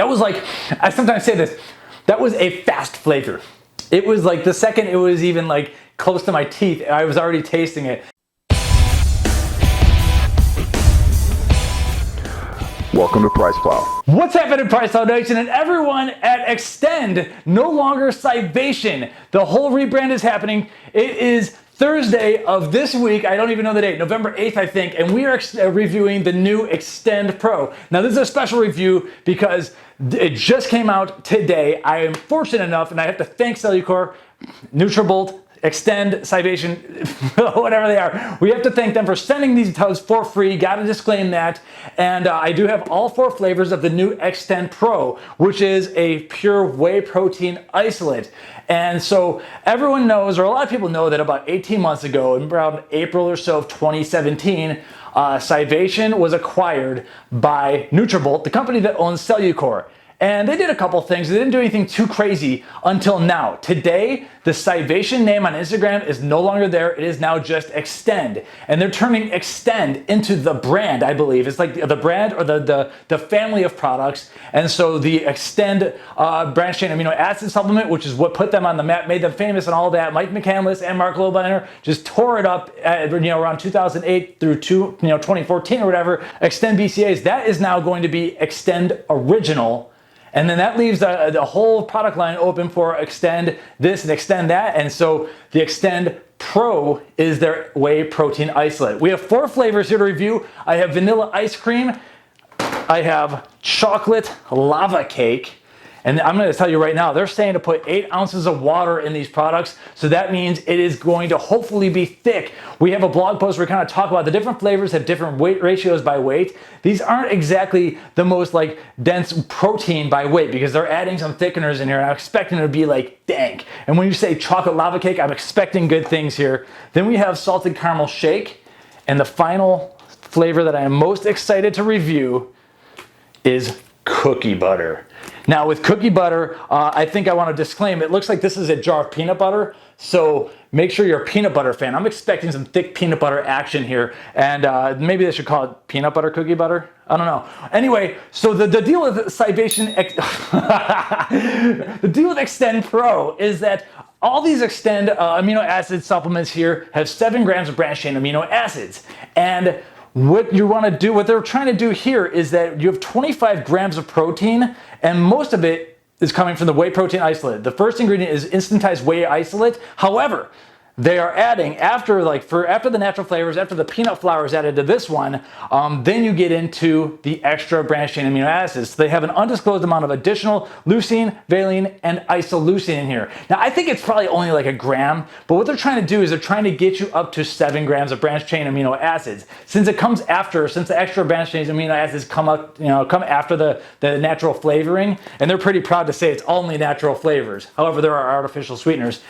That was like, I sometimes say this, that was a fast flavor. It was like the second it was even like close to my teeth, I was already tasting it. Welcome to PricePlow. What's happening, PricePlow Nation and everyone at Xtend, no longer Scivation. The whole rebrand is happening. It is Thursday of this week. I don't even know the date, November 8th, I think, and we are reviewing the new Xtend Pro. Now, this is a special review because it just came out today. I am fortunate enough, and I have to thank Cellucor, Nutrabolt, Xtend, Scivation, whatever they are. We have to thank them for sending these tubs for free. Got to disclaim that. And I do have all 4 flavors of the new Xtend Pro, which is a pure whey protein isolate. And so everyone knows, or a lot of people know, that about 18 months ago, in around April or so of 2017, Scivation was acquired by Nutrabolt, the company that owns Cellucor. And they did a couple things. They didn't do anything too crazy until now. Today, the Scivation name on Instagram is no longer there. It is now just Xtend. And they're turning Xtend into the brand, I believe. It's like the brand or the family of products. And so the Xtend branched chain amino acid supplement, which is what put them on the map, made them famous and all that. Mike McCandless and Mark Lobliner just tore it up at, around 2008 through 2014 or whatever. Xtend BCAs, that is now going to be Xtend Original. And then that leaves the whole product line open for Xtend this and Xtend that. And so the Xtend Pro is their whey protein isolate. We have 4 flavors here to review. I have vanilla ice cream. I have chocolate lava cake. And I'm going to tell you right now, they're saying to put 8 ounces of water in these products. So that means it is going to hopefully be thick. We have a blog post where we kind of talk about the different flavors have different weight ratios by weight. These aren't exactly the most like dense protein by weight because they're adding some thickeners in here. And I'm expecting it to be like dank. And when you say chocolate lava cake, I'm expecting good things here. Then we have salted caramel shake. And the final flavor that I am most excited to review is cookie butter. Now with cookie butter, I think I want to disclaim, it looks like this is a jar of peanut butter, so make sure you're a peanut butter fan. I'm expecting some thick peanut butter action here, and maybe they should call it peanut butter cookie butter? I don't know. Anyway, so the deal with Scivation, the deal with Xtend Pro is that all these Xtend amino acid supplements here have 7 grams of branched chain amino acids, and what you want to do, what they're trying to do here is that you have 25 grams of protein, and most of it is coming from the whey protein isolate. The first ingredient is instantized whey isolate. However, they are adding, after the natural flavors, after the peanut flour is added to this one, then you get into the extra branched chain amino acids. So they have an undisclosed amount of additional leucine, valine, and isoleucine in here. Now, I think it's probably only like a gram, but what they're trying to do is they're trying to get you up to 7 grams of branched chain amino acids. Since it comes after, since the extra branched chain amino acids come after the natural flavoring, and they're pretty proud to say it's only natural flavors. However, there are artificial sweeteners.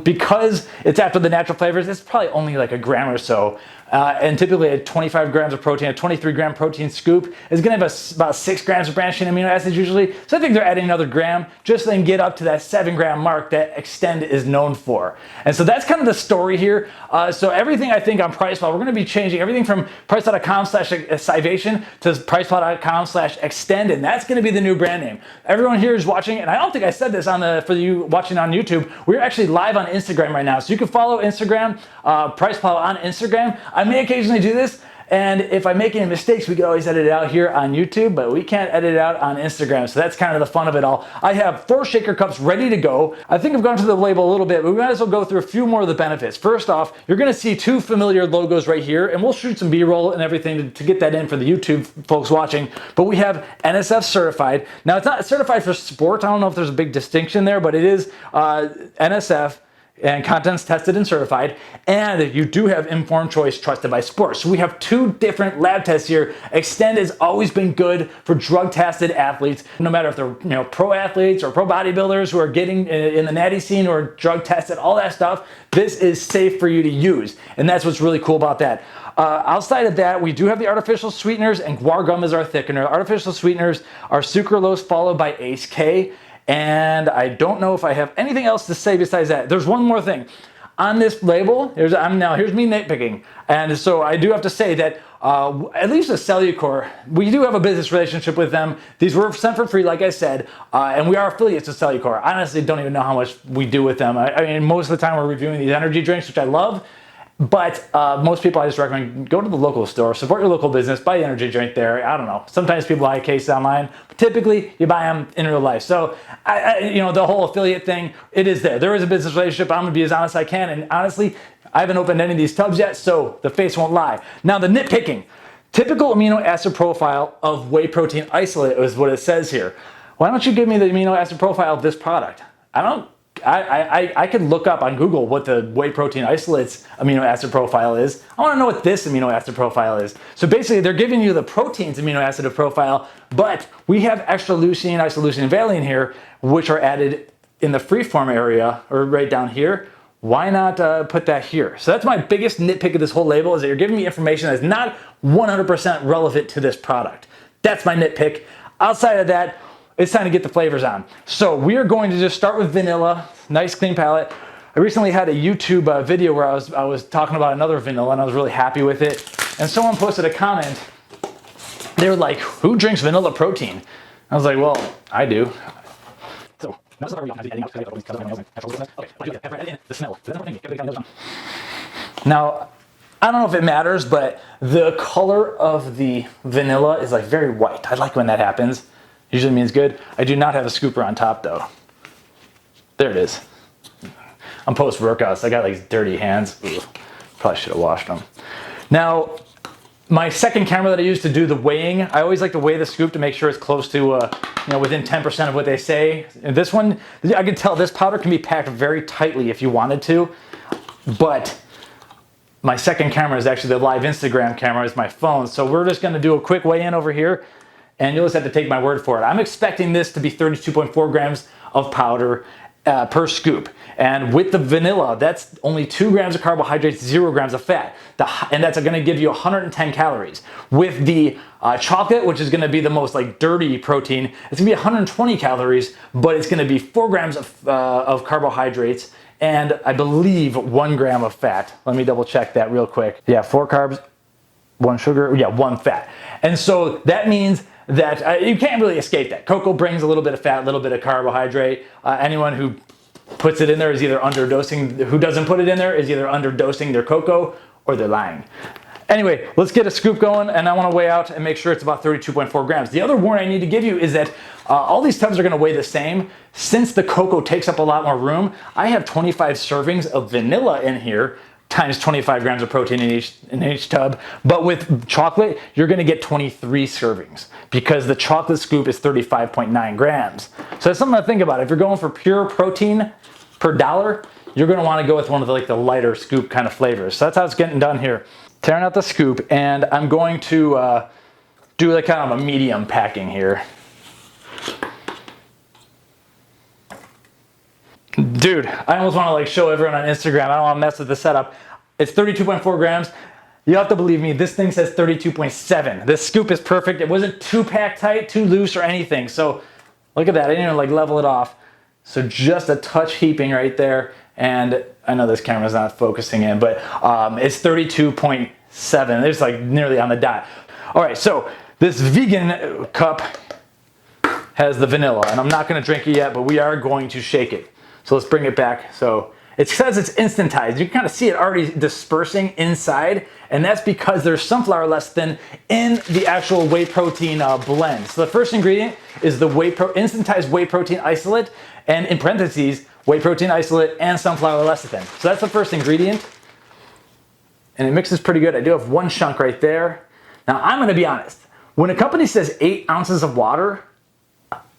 Because it's after the natural flavors, it's probably only like a gram or so. And typically a 25 grams of protein, a 23 gram protein scoop is gonna have about 6 grams of branched chain amino acids usually. So I think they're adding another gram just so they can get up to that 7 gram mark that Xtend is known for. And so that's kind of the story here. So everything I think on PricePlow, we're gonna be changing everything from priceplow.com/Scivation to priceplow.com/Xtend, and that's gonna be the new brand name. Everyone here is watching, and I don't think I said this for you watching on YouTube, we're actually live on Instagram right now. So you can follow Instagram, PricePlow on Instagram. I may occasionally do this, and if I make any mistakes, we can always edit it out here on YouTube, but we can't edit it out on Instagram, so that's kind of the fun of it all. I have 4 shaker cups ready to go. I think I've gone through the label a little bit, but we might as well go through a few more of the benefits. First off, you're gonna see 2 familiar logos right here, and we'll shoot some B-roll and everything to get that in for the YouTube folks watching, but we have NSF certified. Now, it's not certified for sport. I don't know if there's a big distinction there, but it is NSF, and contents tested and certified, and you do have informed choice trusted by sports. So we have 2 different lab tests here. Xtend has always been good for drug tested athletes, no matter if they're pro athletes or pro bodybuilders who are getting in the natty scene or drug tested, all that stuff. This is safe for you to use, and that's what's really cool about that. Outside of that, we do have the artificial sweeteners, and guar gum is our thickener. Artificial sweeteners are sucralose followed by ACE-K. And I don't know if I have anything else to say besides that. There's one more thing. on this label, here's me nitpicking. And so I do have to say that at least with Cellucor, we do have a business relationship with them. These were sent for free, like I said, and we are affiliates with Cellucor. I honestly don't even know how much we do with them. I mean, most of the time we're reviewing these energy drinks, which I love. But most people, I just recommend go to the local store, support your local business, buy the energy drink there. I don't know. Sometimes people buy cases online, but typically you buy them in real life. So, the whole affiliate thing, it is there. There is a business relationship. I'm gonna be as honest as I can, and honestly, I haven't opened any of these tubs yet, so the face won't lie. Now, the nitpicking. Typical amino acid profile of whey protein isolate is what it says here. Why don't you give me the amino acid profile of this product? I could look up on Google what the whey protein isolate's amino acid profile is. I want to know what this amino acid profile is. So basically, they're giving you the protein's amino acid profile, but we have extra leucine, isoleucine, and valine here, which are added in the freeform area, or right down here. Why not put that here? So that's my biggest nitpick of this whole label, is that you're giving me information that's not 100% relevant to this product. That's my nitpick. Outside of that, it's time to get the flavors on. So we are going to just start with vanilla, nice clean palette. I recently had a YouTube video where I was talking about another vanilla, and I was really happy with it. And someone posted a comment. They were like, "Who drinks vanilla protein?" I was like, "Well, I do." So now, I don't know if it matters, but the color of the vanilla is like very white. I like when that happens. Usually means good. I do not have a scooper on top though. There it is. I'm post-workouts. I got like dirty hands. Ugh. Probably should have washed them. Now, my second camera that I use to do the weighing, I always like to weigh the scoop to make sure it's close to, within 10% of what they say. And this one, I can tell this powder can be packed very tightly if you wanted to, but my second camera is actually the live Instagram camera, is my phone. So we're just gonna do a quick weigh-in over here, and you'll just have to take my word for it. I'm expecting this to be 32.4 grams of powder per scoop. And with the vanilla, that's only 2 grams of carbohydrates, 0 grams of fat. And that's gonna give you 110 calories. With the chocolate, which is gonna be the most like dirty protein, it's gonna be 120 calories, but it's gonna be 4 grams of carbohydrates, and I believe 1 gram of fat. Let me double check that real quick. Yeah, 4 carbs, 1 sugar, 1 fat. And so that means that you can't really escape that. Cocoa brings a little bit of fat, a little bit of carbohydrate. Anyone who puts it in there is either underdosing, who doesn't put it in there is either underdosing their cocoa or they're lying. Anyway, let's get a scoop going, and I want to weigh out and make sure it's about 32.4 grams. The other warning I need to give you is that all these tubs are going to weigh the same. Since the cocoa takes up a lot more room, I have 25 servings of vanilla in here, times 25 grams of protein in each tub. But with chocolate, you're gonna get 23 servings because the chocolate scoop is 35.9 grams. So that's something to think about. If you're going for pure protein per dollar, you're gonna wanna go with one of the lighter scoop kind of flavors. So that's how it's getting done here. Tearing out the scoop, and I'm going to do like kind of a medium packing here. Dude, I almost want to show everyone on Instagram. I don't want to mess with the setup. It's 32.4 grams. You have to believe me, this thing says 32.7. This scoop is perfect. It wasn't too packed tight, too loose or anything. So look at that. I didn't even level it off. So just a touch heaping right there. And I know this camera's not focusing in, but it's 32.7. It's nearly on the dot. All right, so this vegan cup has the vanilla, and I'm not going to drink it yet, but we are going to shake it. So let's bring it back. So it says it's instantized. You can kind of see it already dispersing inside, and that's because there's sunflower lecithin in the actual whey protein blend. So the first ingredient is the instantized whey protein isolate, and in parentheses, whey protein isolate and sunflower lecithin. So that's the first ingredient, and it mixes pretty good. I do have 1 chunk right there. Now I'm gonna be honest. When a company says 8 ounces of water,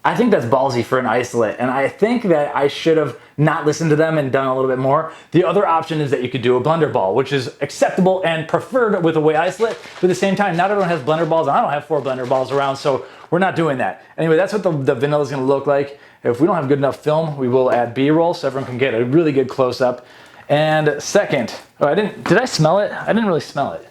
I think that's ballsy for an isolate, and I think that I should have not listened to them and done a little bit more. The other option is that you could do a blender ball, which is acceptable and preferred with a whey isolate, but at the same time, not everyone has blender balls, and I don't have 4 blender balls around, so we're not doing that. Anyway, that's what the vanilla is gonna look like. If we don't have good enough film, we will add B-roll so everyone can get a really good close-up. And second, did I smell it? I didn't really smell it.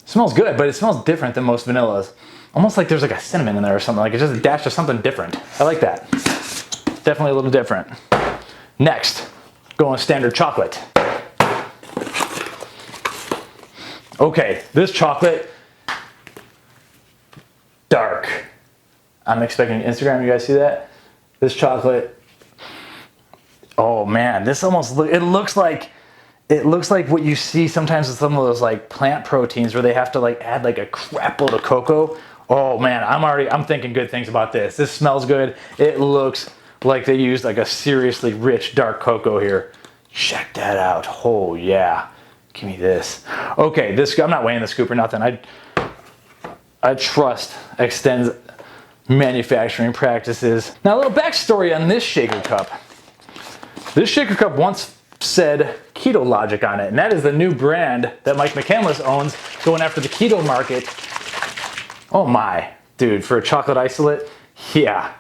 It smells good, but it smells different than most vanillas. Almost like there's a cinnamon in there or something. It's just a dash of something different. I like that. Definitely a little different. Next, going standard chocolate. Okay, this chocolate, dark. I'm expecting Instagram, you guys see that? This chocolate, oh man, this almost, it looks like what you see sometimes with some of those like plant proteins where they have to like add like a crap load of cocoa. Oh man, I'm thinking good things about this. This smells good. It looks like they used like a seriously rich dark cocoa here. Check that out. Oh yeah. Give me this. Okay, this, I'm not weighing the scoop or nothing. I trust Xtend's manufacturing practices. Now a little backstory on this shaker cup. This shaker cup once said Keto Logic on it, and that is the new brand that Mike McCandless owns, going after the keto market. Oh my, dude, for a chocolate isolate, yeah.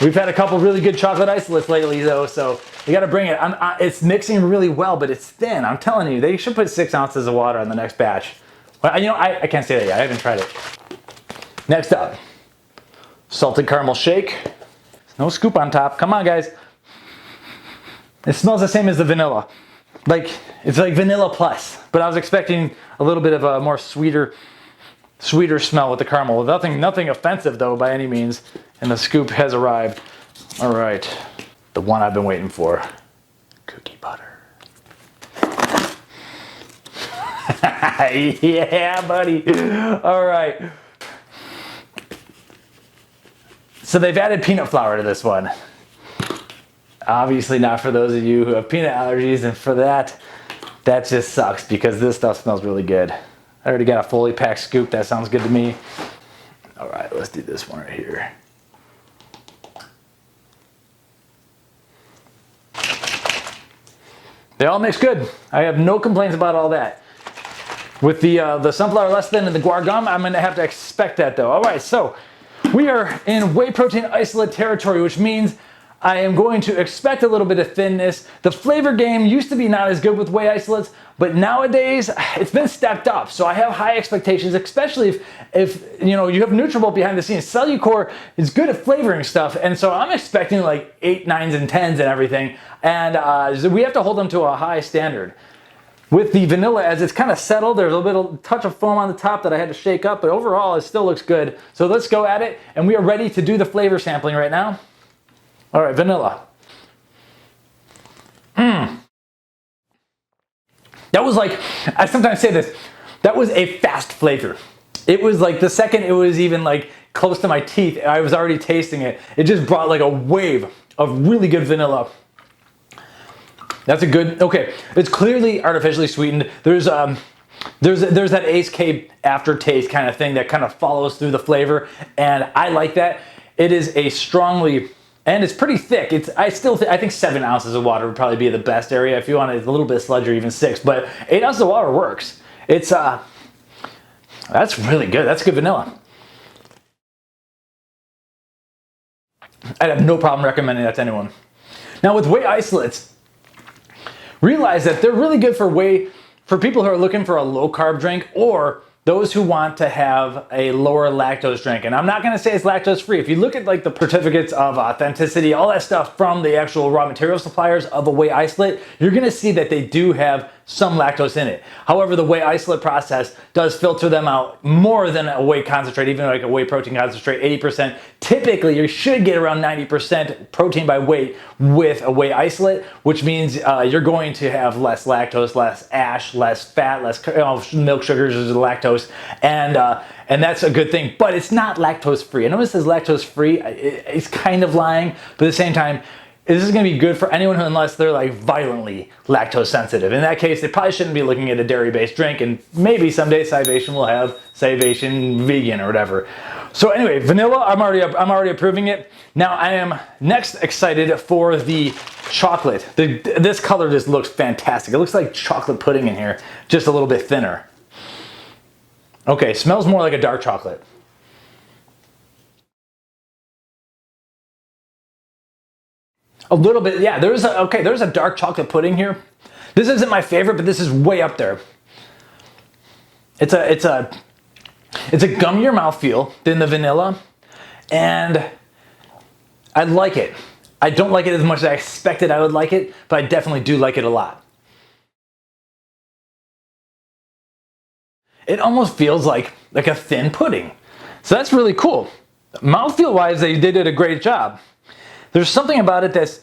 We've had a couple really good chocolate isolates lately though, so you gotta bring it. It's mixing really well, but it's thin. I'm telling you, they should put 6 ounces of water on the next batch. Well, you know, I can't say that yet, I haven't tried it. Next up, salted caramel shake. No scoop on top, come on guys. It smells the same as the vanilla. Like, it's like vanilla plus, but I was expecting a little bit of a more sweeter smell with the caramel. Nothing offensive though by any means, and the scoop has arrived. All right, the one I've been waiting for, cookie butter. Yeah, buddy. All right. So they've added peanut flour to this one. Obviously not for those of you who have peanut allergies, and for that just sucks because this stuff smells really good. I already got a fully packed scoop, that sounds good to me. All right, let's do this one right here. They all mix good. I have no complaints about all that. With the sunflower less than and the guar gum, I'm gonna have to expect that though. All right, so we are in whey protein isolate territory, which means I am going to expect a little bit of thinness. The flavor game used to be not as good with whey isolates, but nowadays it's been stepped up. So I have high expectations, especially if you know you have Nutrabolt behind the scenes. Cellucor is good at flavoring stuff, and so I'm expecting like 8, 9s, and 10s and everything. And so we have to hold them to a high standard. With the vanilla, as it's kind of settled, there's a little bit of touch of foam on the top that I had to shake up, but overall it still looks good. So let's go at it, and we are ready to do the flavor sampling right now. All right, vanilla. That was like, I sometimes say this, that was a fast flavor. It was like the second it was even like close to my teeth, I was already tasting it. It just brought like a wave of really good vanilla. That's a good, okay. It's clearly artificially sweetened. There's that Ace K aftertaste kind of thing that kind of follows through the flavor, and I like that. It is a strongly, and it's pretty thick. I think 7 ounces of water would probably be the best area. If you want it a little bit sludgy, even 6, but 8 ounces of water works. It's that's really good. That's good vanilla. I'd have no problem recommending that to anyone. Now with whey isolates, realize that they're really good for people who are looking for a low carb drink, or those who want to have a lower lactose drink. And I'm not gonna say it's lactose free. If you look at like the certificates of authenticity, all that stuff from the actual raw material suppliers of a whey isolate, you're gonna see that they do have some lactose in it. However, the whey isolate process does filter them out more than a whey concentrate, even like a whey protein concentrate, 80%. Typically, you should get around 90% protein by weight with a whey isolate, which means you're going to have less lactose, less ash, less fat, less milk sugars, is lactose, and that's a good thing. But it's not lactose free. I know it says lactose free. It's kind of lying, but at the same time, this is going to be good for anyone who, unless they're like violently lactose sensitive. In that case, they probably shouldn't be looking at a dairy-based drink, and maybe someday Scivation will have Scivation vegan or whatever. So anyway, vanilla, I'm already approving it. Now I am next excited for the chocolate. This color just looks fantastic. It looks like chocolate pudding in here, just a little bit thinner. Okay, smells more like a dark chocolate. A little bit, yeah, there's a dark chocolate pudding here. This isn't my favorite, but this is way up there. It's a gummier mouthfeel than the vanilla, and I like it. I don't like it as much as I expected I would like it, but I definitely do like it a lot. It almost feels like a thin pudding. So that's really cool. Mouthfeel wise, they did a great job. There's something about it that's,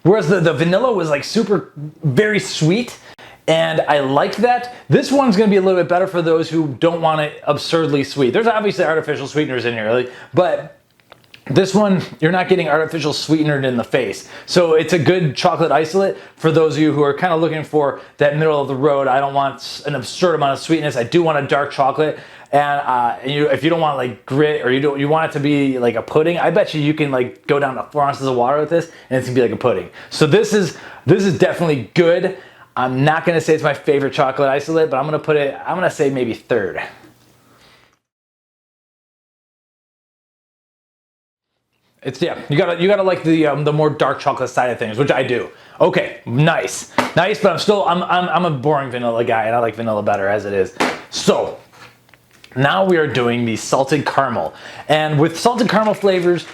whereas the vanilla was like super, very sweet, and I liked that. This one's gonna be a little bit better for those who don't want it absurdly sweet. There's obviously artificial sweeteners in here, but this one, you're not getting artificial sweetener in the face. So it's a good chocolate isolate for those of you who are kind of looking for that middle of the road. I don't want an absurd amount of sweetness. I do want a dark chocolate. And if you don't want like grit, or you want it to be like a pudding, I bet you can like go down to 4 ounces of water with this and it's gonna be like a pudding. So this is definitely good. I'm not gonna say it's my favorite chocolate isolate, but I'm gonna say maybe third. It's, yeah, you gotta like the more dark chocolate side of things, which I do. Okay, nice, but I'm a boring vanilla guy, and I like vanilla better as it is. So now we are doing the salted caramel, and with salted caramel flavors,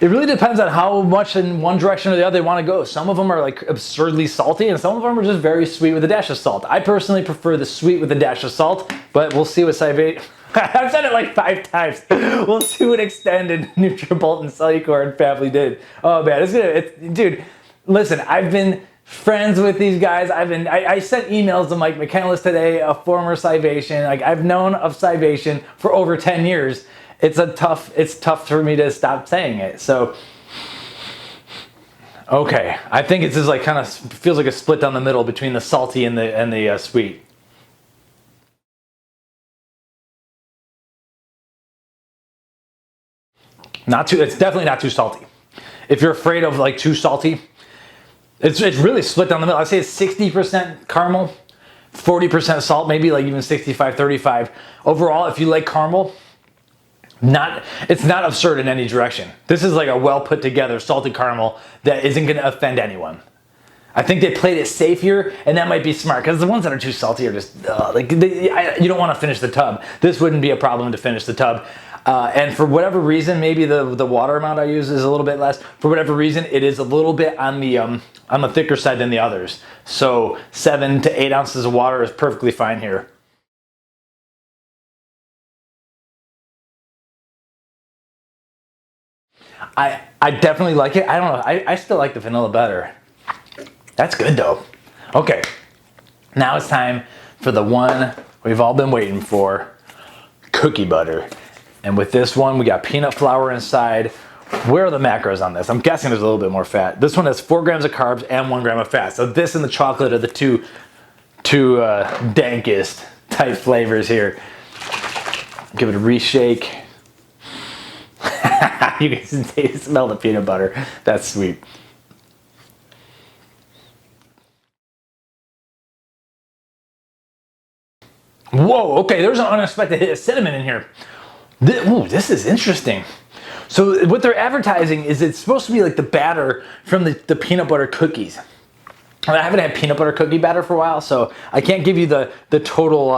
it really depends on how much in one direction or the other they want to go. Some of them are like absurdly salty, and some of them are just very sweet with a dash of salt. I personally prefer the sweet with a dash of salt, but we'll see what Scivation. I've said it like 5 times. We'll see what Xtend and Nutrabolt and Cellucor and family did. Oh man, dude. Listen, I've been friends with these guys. I sent emails to Mike McKenlis today, a former Scivation. Like, I've known of Scivation for over 10 years. It's tough for me to stop saying it. So, okay, I think it's just like kind of feels like a split down the middle between the salty and the sweet. It's definitely not too salty. If you're afraid of like too salty, it's really split down the middle. I'd say it's 60% caramel, 40% salt, maybe like even 65-35. Overall, if you like caramel, it's not absurd in any direction. This is like a well put together salted caramel that isn't gonna offend anyone. I think they played it safe here, and that might be smart, because the ones that are too salty are just, you don't want to finish the tub. This wouldn't be a problem to finish the tub. And for whatever reason, maybe the water amount I use is a little bit less. For whatever reason, it is a little bit on the thicker side than the others. So 7 to 8 ounces of water is perfectly fine here. I definitely like it. I don't know. I still like the vanilla better. That's good though. Okay, now it's time for the one we've all been waiting for, cookie butter. And with this one, we got peanut flour inside. Where are the macros on this? I'm guessing there's a little bit more fat. This one has 4 grams of carbs and 1 gram of fat. So this and the chocolate are the two dankest type flavors here. Give it a reshake. You can smell the peanut butter. That's sweet. Whoa, okay, there's an unexpected hit of cinnamon in here. This is interesting. So what they're advertising is it's supposed to be like the batter from the peanut butter cookies. I haven't had peanut butter cookie batter for a while, so I can't give you the total,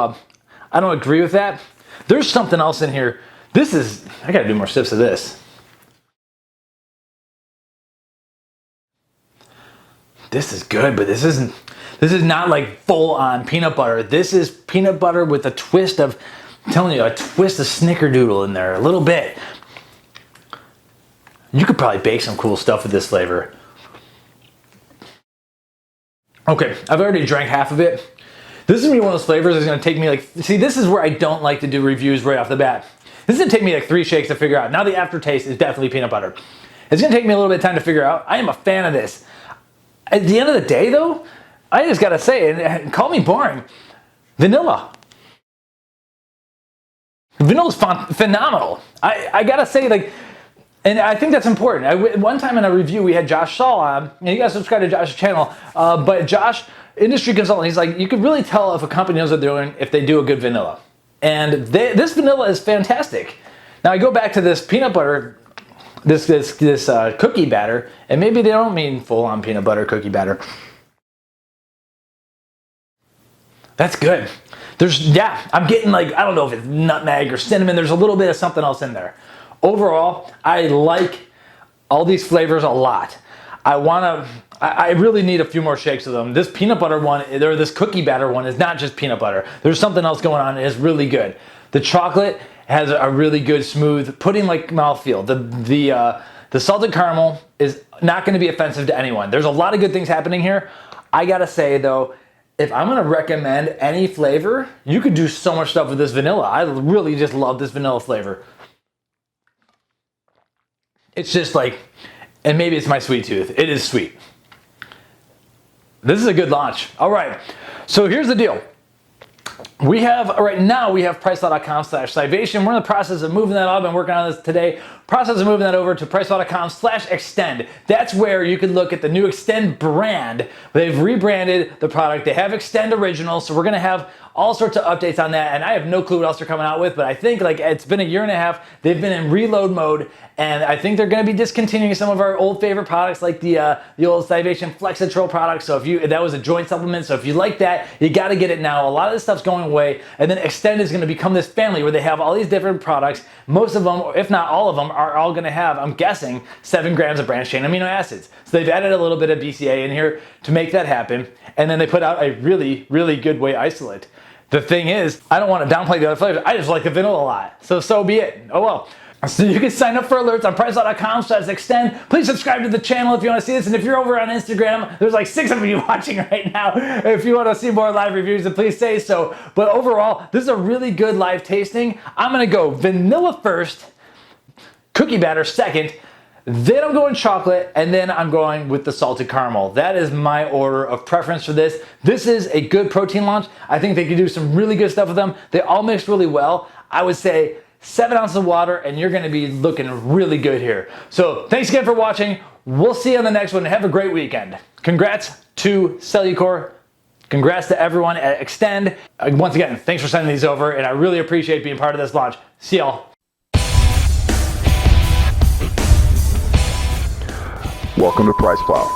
I don't agree with that. There's something else in here. I gotta do more sips of this. This is good, but this is not like full on peanut butter. This is peanut butter with a twist of, I'm telling you, a twist of snickerdoodle in there, a little bit. You could probably bake some cool stuff with this flavor. Okay, I've already drank half of it. This is gonna be one of those flavors that's gonna take me like, see, this is where I don't like to do reviews right off the bat. This is gonna take me like 3 shakes to figure out. Now the aftertaste is definitely peanut butter. It's gonna take me a little bit of time to figure out. I am a fan of this. At the end of the day though, I just gotta say, and call me boring, vanilla. Vanilla's phenomenal. I gotta say, like, and I think that's important. One time in a review, we had Josh Saul on, and you guys subscribe to Josh's channel, but Josh, industry consultant, he's like, you can really tell if a company knows what they're doing if they do a good vanilla. And this vanilla is fantastic. Now I go back to this peanut butter, this cookie batter, and maybe they don't mean full-on peanut butter cookie batter. That's good. I'm getting like, I don't know if it's nutmeg or cinnamon. There's a little bit of something else in there. Overall, I like all these flavors a lot. I really need a few more shakes of them. This peanut butter one, or this cookie batter one, is not just peanut butter. There's something else going on. It's really good. The chocolate has a really good, smooth, pudding-like mouthfeel. The salted caramel is not going to be offensive to anyone. There's a lot of good things happening here. I gotta say though, if I'm gonna recommend any flavor, you could do so much stuff with this vanilla. I really just love this vanilla flavor. It's just like, and maybe it's my sweet tooth. It is sweet. This is a good launch. All right, so here's the deal. Right now we have PricePlow.com/Scivation. We're in the process of moving that up. I've been working on this today. Process of moving that over to PricePlow.com/Xtend. That's where you can look at the new Xtend brand. They've rebranded the product. They have Xtend Original, so we're gonna have all sorts of updates on that, and I have no clue what else they're coming out with, but I think like it's been a year and a half. They've been in reload mode, and I think they're gonna be discontinuing some of our old favorite products like the old Scivation Flexatrol product. So that was a joint supplement, so if you like that, you gotta get it now. A lot of this stuff's going away, and then Xtend is gonna become this family where they have all these different products. Most of them, if not all of them, are all gonna have, I'm guessing, 7 grams of branched chain amino acids. So they've added a little bit of BCA in here to make that happen, and then they put out a really, really good whey isolate. The thing is, I don't want to downplay the other flavors. I just like the vanilla a lot. So be it. Oh well. So you can sign up for alerts on PricePlow.com/Xtend. Please subscribe to the channel if you want to see this. And if you're over on Instagram, there's like 6 of you watching right now. If you want to see more live reviews, then please say so. But overall, this is a really good live tasting. I'm going to go vanilla first, cookie batter second, then I'm going chocolate, and then I'm going with the salted caramel. That is my order of preference for this. This is a good protein launch. I think they could do some really good stuff with them. They all mix really well. I would say 7 ounces of water, and you're gonna be looking really good here. So thanks again for watching. We'll see you on the next one. Have a great weekend. Congrats to Cellucor. Congrats to everyone at Xtend. Once again, thanks for sending these over, and I really appreciate being part of this launch. See y'all. Welcome to PricePlow.